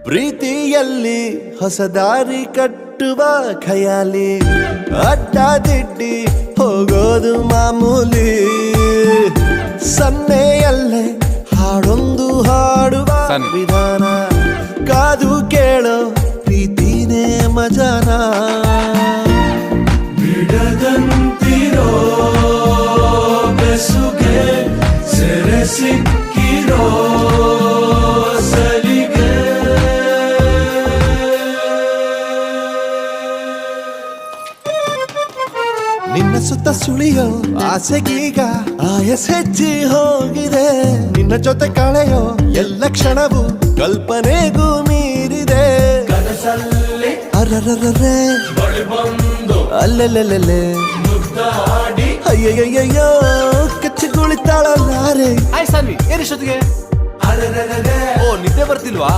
ಪ್ರೀತಿಯಲ್ಲಿ ಹೊಸ ದಾರಿ ಕಟ್ಟುವ ಖಯಾಲಿ, ಅಡ್ಡದಿಡ್ಡಿ ಹೋಗೋದು ಮಾಮೂಲಿ. ಸನ್ನೆಯಲ್ಲೇ ಹಾಡೊಂದು ಹಾಡುವ ವಿಧಾನ, ಕಾದು ಕೇಳೋ ಪ್ರೀತಿನೇ ಮಜಾನ. ಬಿಡದಂತಿರೋ ಬೆಸುಗೆ ಸೆರೆ ಸಿಕ್ಕಿರೋ ಸಲಿಗೆ. ನಿನ್ನ ಸುತ್ತ ಸುಳಿಯೋ ಆಸೆಗೀಗ ಆಯಸ್ ಹೆಚ್ಚಿ ಹೋಗಿದೆ. ನಿನ್ನ ಜೊತೆ ಕಳೆಯೋ ಎಲ್ಲ ಕ್ಷಣವು ಕಲ್ಪನೆಗೂ ಮೀರಿದೆ. ಕನಸಲ್ಲಿ ಅರರರರೆ ಅಲ್ಲೆಲ್ಲೆಲ್ಲೆ ಅಯ್ಯಯ್ಯಯ್ಯೋ ಕಚ್ಚಿಗುಳಿತಾಳಲ್ಲಾರೆ. ಹಾಯ್ ಸಾನ್ವಿ, ಏನಿಷ್ಟೊತ್ತಿಗೆ? ಓ, ನಿದ್ದೆ ಬರ್ತಿಲ್ವಾ?